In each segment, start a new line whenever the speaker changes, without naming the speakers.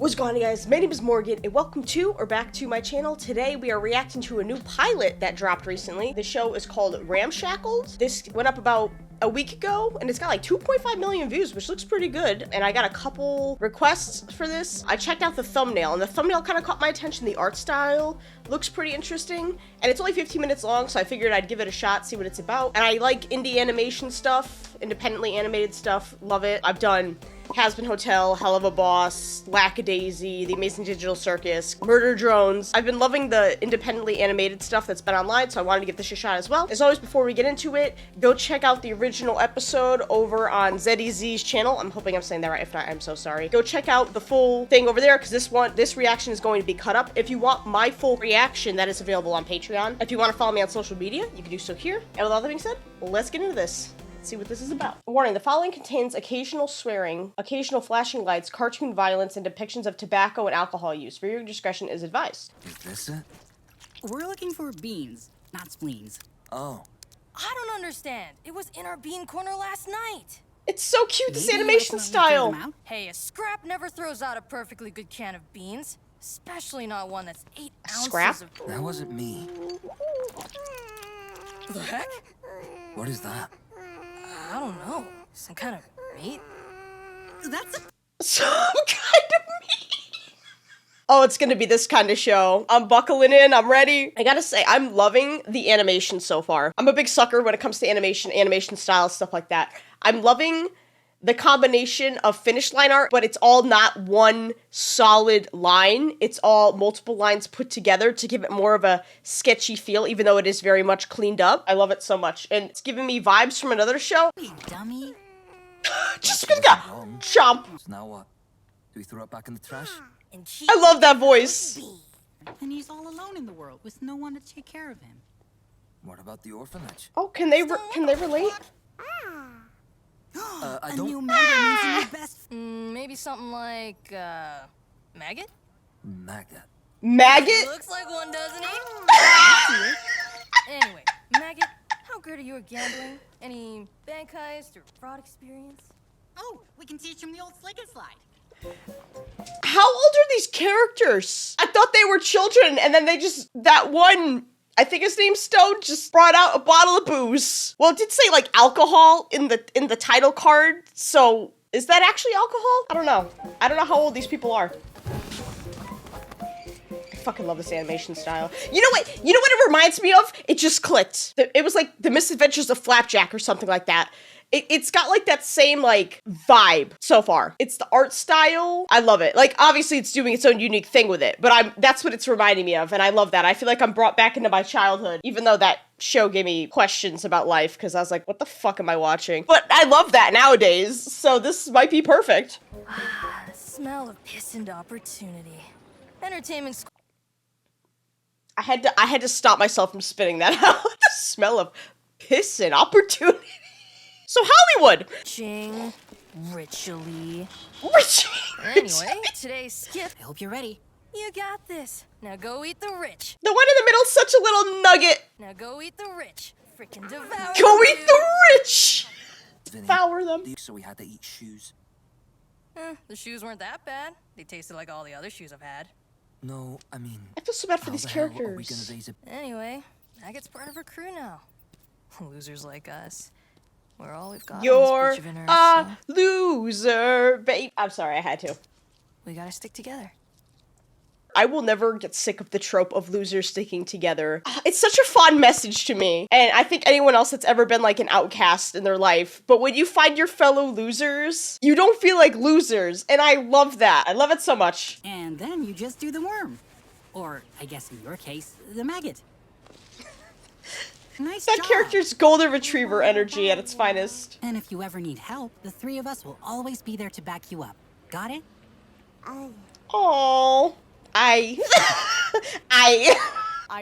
What's going on, guys? My name is Morgan and welcome to or back to my channel. Today we are reacting to a new pilot that dropped recently. The show is called Ramshackles. This went up about a week ago and it's got like 2.5 million views, which looks pretty good. And I got a couple requests for this. I checked out the thumbnail and the thumbnail kind of caught my attention. The art style looks pretty interesting and it's only 15 minutes long, so I figured I'd give it a shot, see what it's about. And I like indie animation stuff, independently animated stuff, love it. I've done Has-Been Hotel, Hell of a Boss, Lackadaisy, The Amazing Digital Circus, Murder Drones. I've been loving the independently animated stuff that's been online, so I wanted to give this a shot as well. As always, before we get into it, go check out the original episode over on ZEZ's channel. I'm hoping I'm saying that right. If not, I'm so sorry. Go check out the full thing over there, because this reaction is going to be cut up. If you want my full reaction, that is available on Patreon. If you want to follow me on social media, you can do so here. And with all that being said, let's get into this. See what this is about. Warning, the following contains occasional swearing, occasional flashing lights, cartoon violence, and depictions of tobacco and alcohol use. Viewer discretion is advised.
Is this it?
We're looking for beans, not spleens.
Oh.
I don't understand. It was in our bean corner last night.
It's so cute, this
Maybe
animation
that's why we throw them
style.
out?
Hey, a scrap never throws out a perfectly good can of beans. Especially not one that's 8 ounces
Scrap?
of...
That wasn't me.
The heck?
What is that?
I don't know. Some kind of meat?
That's a
Some kind of meat. Oh, it's gonna be this kind of show. I'm buckling in, I'm ready. I gotta say, I'm loving the animation so far. I'm a big sucker when it comes to animation style, stuff like that. I'm loving the combination of finish line art, but it's all not one solid line. It's all multiple lines put together to give it more of a sketchy feel, even though it is very much cleaned up. I love it so much. And it's giving me vibes from another show.
you dummy.
Just gonna chomp.
So now what? Do we throw it back in the trash?
And keep
I love that voice.
And he's all alone in the world with no one to take care of him.
What about the orphanage?
Oh, can they relate?
I
A
don't...
new member means a new best.
maybe something like, maggot?
Maggot.
Maggot?
Looks like one, doesn't he? Anyway, maggot, how good are you at gambling? Any bank heist or fraud experience?
Oh, we can teach him the old slick and slide.
How old are these characters? I thought they were children, and then they just, that one, I think his name's Stone, just brought out a bottle of booze. Well, it did say like alcohol in the title card, so is that actually alcohol? I don't know. I don't know how old these people are. I fucking love this animation style. You know what? You know what it reminds me of? It just clicked. It was like The Misadventures of Flapjack or something like that. It's got like that same like vibe so far. It's the art style. I love it. Like obviously it's doing its own unique thing with it, but that's what it's reminding me of, and I love that. I feel like I'm brought back into my childhood, even though that show gave me questions about life because I was like, what the fuck am I watching? But I love that nowadays, so this might be perfect.
The smell of piss and opportunity. Entertainment.
I had to stop myself from spitting that out. The smell of piss and opportunity. So Hollywood.
Ching. Ritually.
Rich.
Anyway, today's skip.
I hope you're ready.
You got this. Now go eat the rich.
The one in the middle's such a little nugget.
Now go eat the rich. Frickin' devour.
Go eat
you.
the rich.
Vinny,
Devour them.
so we had to eat shoes.
The shoes weren't that bad. They tasted like all the other shoes I've had.
No, I mean...
I feel so bad for
how
these
the hell are we
characters.
gonna raise a...
Anyway, Maggot's part of her crew now. Losers like us. We're all we've got.
You're
on this beach of inner,
a
so
loser, babe. I'm sorry, I had to.
we gotta stick together.
I will never get sick of the trope of losers sticking together. It's such a fond message to me. And I think anyone else that's ever been like an outcast in their life. But when you find your fellow losers, you don't feel like losers. And I love that. I love it so much.
And then you just do the worm. Or, I guess in your case, the maggot. Nice
That
job.
character's golden retriever energy at its finest.
And if you ever need help, the three of us will always be there to back you up. Got it?
Oh, I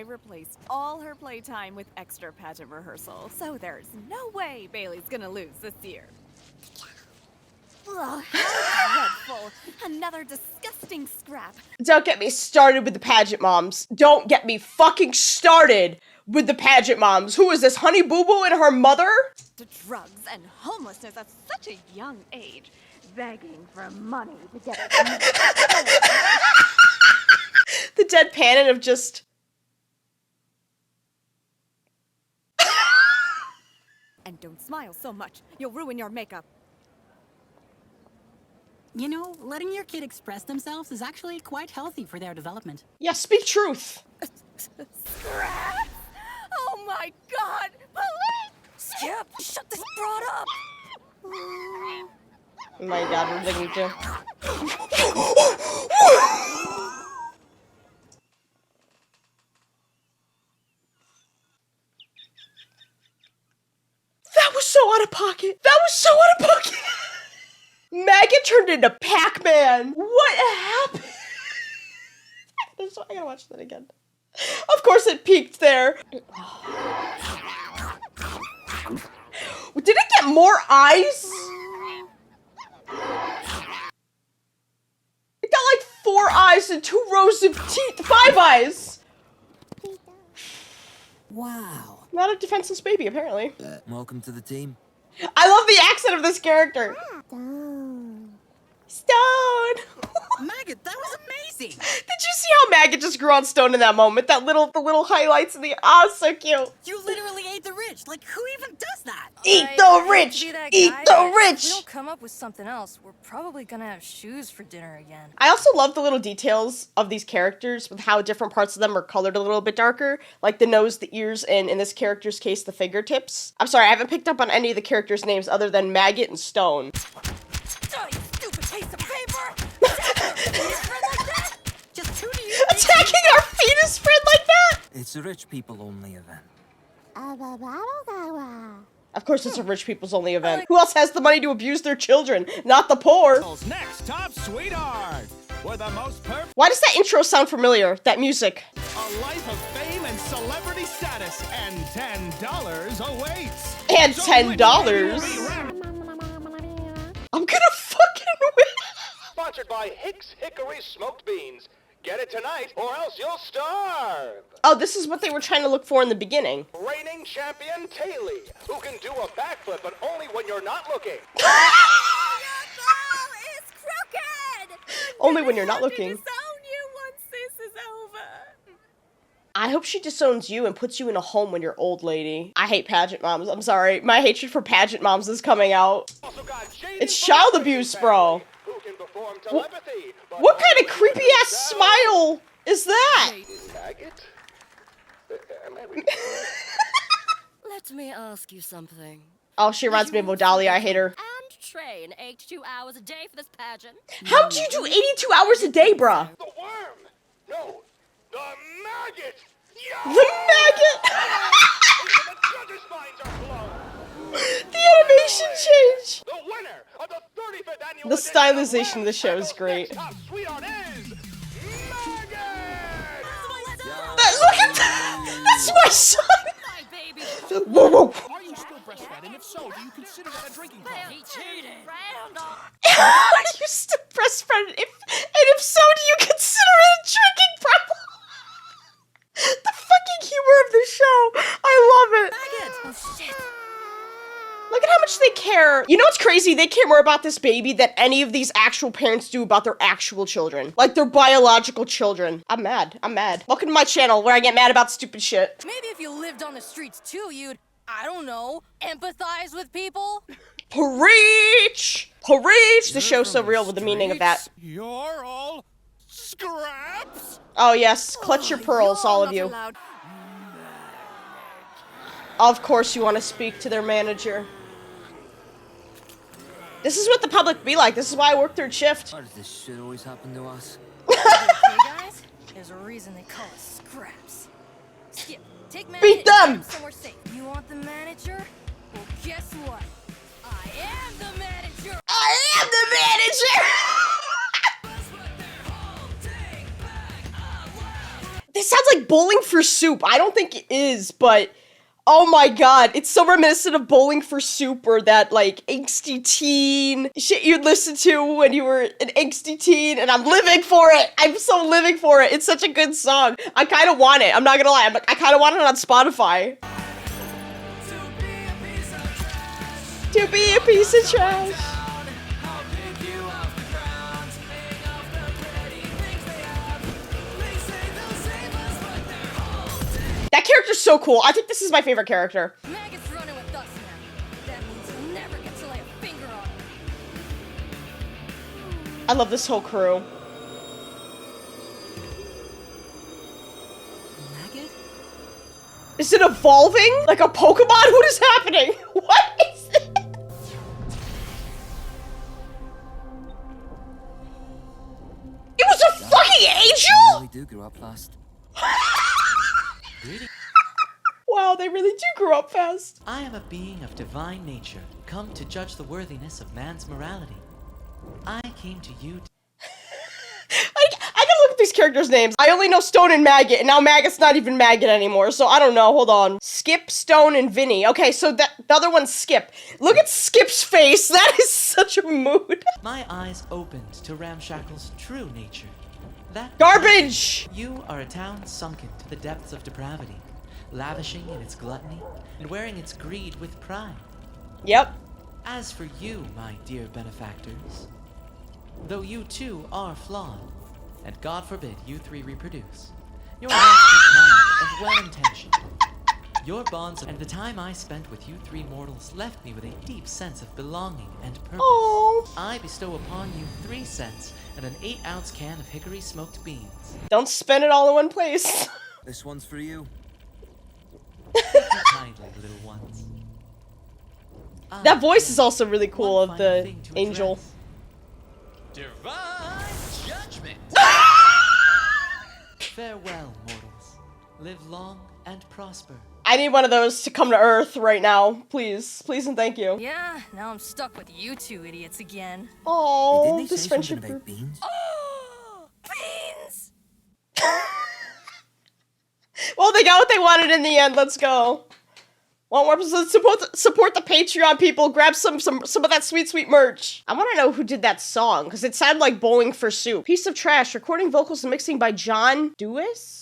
replaced all her playtime with extra pageant rehearsal, so there's no way Bailey's gonna lose this year. Ugh, how dreadful. Another disgusting scrap.
Don't get me started with the pageant moms. Don't get me fucking started with the pageant moms. Who is this, Honey Boo Boo and her mother?
To drugs and homelessness at such a young age. begging for money to get it.
The deadpan of just...
And don't smile so much. You'll ruin your makeup.
You know, letting your kid express themselves is actually quite healthy for their development.
Yeah, speak truth.
Scraps! Oh my god! Police!
Skip, shut this broad up.
Oh my god, we're digging too. That was so out of pocket. That was so out of pocket. Maggot turned into Pac-Man. What happened? I gotta watch that again. Of course it peaked there. Did it get more eyes? It got like 4 eyes and 2 rows of teeth. 5 eyes.
Wow.
Not a defenseless baby, apparently.
Welcome to the team.
I love the accent of this character. Stone.
Maggot, that was amazing!
Did you see how Maggot just grew on Stone in that moment? The little highlights in the so cute.
You literally ate the rich. Like, who even does that?
Eat
I
the
hate to
rich.
be that
Eat
guy,
the
but
rich.
If we don't come up with something else, we're probably gonna have shoes for dinner again.
I also love the little details of these characters with how different parts of them are colored a little bit darker, like the nose, the ears, and in this character's case, the fingertips. I'm sorry, I haven't picked up on any of the characters' names other than Maggot and Stone.
Oh, you stupid piece of paper!
Just who do you
Attacking our fetus friend like that?
It's a rich people only event.
Of course it's a rich people's only event. Who else has the money to abuse their children? Not the poor.
Next, Top Sweetheart. We're the most perfect.
Why does that intro sound familiar? That music.
A life of fame and celebrity status, and $10 awaits.
And
So
$10.
when you re-rap-
I'm gonna fucking win.
Sponsored by Hicks Hickory Smoked Beans. Get it tonight, or else you'll starve.
Oh, this is what they were trying to look for in the beginning.
Reigning champion Taylor, who can do a backflip, but only when you're not looking.
It's crooked!
Only when you're not looking.
Disown you once this is over.
I hope she disowns you and puts you in a home when you're old, lady. I hate pageant moms. I'm sorry. My hatred for pageant moms is coming out.
Also got Shady
It's child
Celebrity
abuse, bro.
Family, who can perform telepathy, but
What kind of
only
creepy
with
ass
sound.
smile is that?
Maggot? Am I
Let me ask you something.
Oh, she reminds me of Odalia. I hate her.
And train 82 hours a day for this pageant.
How'd you do 82 hours a day, bruh?
The worm! No, the maggot! Yeah!
The maggot!
The judges' minds are blown!
The animation change!
The winner of the 35th annual
The
edition
stylization of the show is
Ramshackle's
great.
Next Top Sweetheart is Maggot!
Look at that! That's my son!
My baby.
Whoa, whoa.
Are you still breastfed? And if so, do you consider that a drinking problem?
He cheated. Randall.
Are you still breastfed? If so, do you consider it a drinking problem? The fucking humor of the show. I love it.
Oh, shit.
Look at how much they care. You know what's crazy? They care more about this baby than any of these actual parents do about their actual children. Like their biological children. I'm mad. I'm mad. Welcome to my channel where I get mad about stupid shit.
Maybe if you lived on the streets too, you'd, I don't know, empathize with people?
Preach! Preach! The show's so real with the meaning of that.
You're all scraps?
Oh yes, clutch your pearls, all of you. Of course you want to speak to their manager. This is what the public be like. This is why I work third shift.
Why does this shit always happen to us?
Okay, guys? There's a reason they call us scraps. Skip, take Maggot
Beat
and get
them!
him somewhere safe. You want the manager? Well, guess what? I am the manager!
I am the manager! This sounds like Bowling for Soup. I don't think it is, but oh my god, it's so reminiscent of Bowling for Soup or that like angsty teen shit you'd listen to when you were an angsty teen, and I'm living for it. I'm so living for it. It's such a good song. I kind of want it. I'm not gonna lie. I kind of want it on Spotify. To be a piece of trash. That character's so cool. I think this is my favorite character.
Maggot's running with us now. That means he'll never get to lay a finger on her.
I love this whole crew.
Maggot?
Is it evolving? Like a Pokemon? What is happening? What is it? It was a fucking
You
angel?
really do grow up fast.
Wow, they really do grow up fast.
I am a being of divine nature, come to judge the worthiness of man's morality. I came to you
I gotta look at these characters' names. I only know Stone and Maggot, and now Maggot's not even Maggot anymore, so I don't know. Hold on. Skip, Stone, and Vinny. Okay, so the other one's Skip. Look at Skip's face. That is such a mood.
My eyes opened to Ramshackle's true nature. That
Garbage!
You are a town sunken to the depths of depravity, lavishing in its gluttony and wearing its greed with pride.
Yep.
As for you, my dear benefactors, though you too are flawed, and God forbid you three reproduce, you're naturally kind and well-intentioned. Your bonds and the time I spent with you three mortals left me with a deep sense of belonging and purpose.
Oh.
I bestow upon you 3 cents and an 8-ounce can of hickory smoked beans.
Don't spend it all in one place.
This one's for you.
Take it kindly, little ones.
That voice is also really cool
One
of
final
the
thing to
angel.
address. Divine judgment. Farewell, mortals. Live long and prosper.
I need one of those to come to Earth right now. Please. Please and thank you.
Yeah, now I'm stuck with you two idiots again.
Oh,
Didn't they
this
say
friendship
something about
group.
beans?
Beans!
Well, they got what they wanted in the end. Let's go. Want more episodes? Support the Patreon, people. Grab some of that sweet merch. I want to know who did that song because it sounded like Bowling for Soup. Piece of Trash. Recording, vocals, and mixing by John Dewis.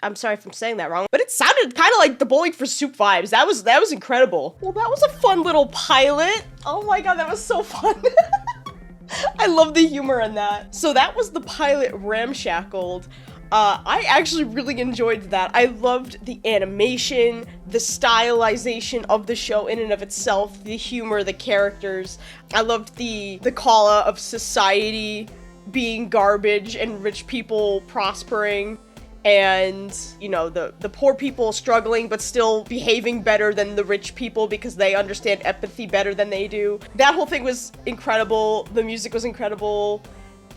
I'm sorry if I'm saying that wrong, but it sounded kind of like the Bowling for Soup vibes. That was incredible. Well, that was a fun little pilot. Oh my god, that was so fun. I love the humor in that. So that was the pilot Ramshackled. I actually really enjoyed that. I loved the animation, the stylization of the show in and of itself, the humor, the characters. I loved the call out of society being garbage and rich people prospering. And, you know, the poor people struggling but still behaving better than the rich people because they understand empathy better than they do. That whole thing was incredible. The music was incredible.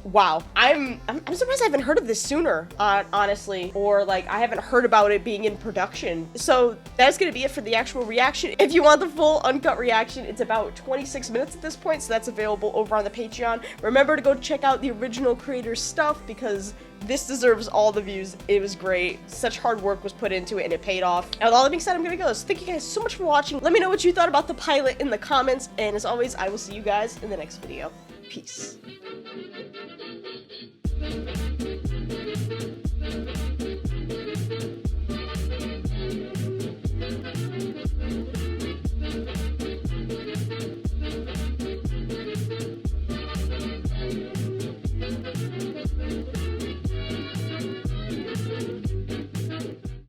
Wow. I'm surprised I haven't heard of this sooner, honestly. Or, like, I haven't heard about it being in production. So, that's gonna be it for the actual reaction. If you want the full uncut reaction, it's about 26 minutes at this point, so that's available over on the Patreon. Remember to go check out the original creator's stuff, because this deserves all the views. It was great. Such hard work was put into it, and it paid off. And with all that being said, I'm gonna go. So thank you guys so much for watching. Let me know what you thought about the pilot in the comments, and as always, I will see you guys in the next video. Peace.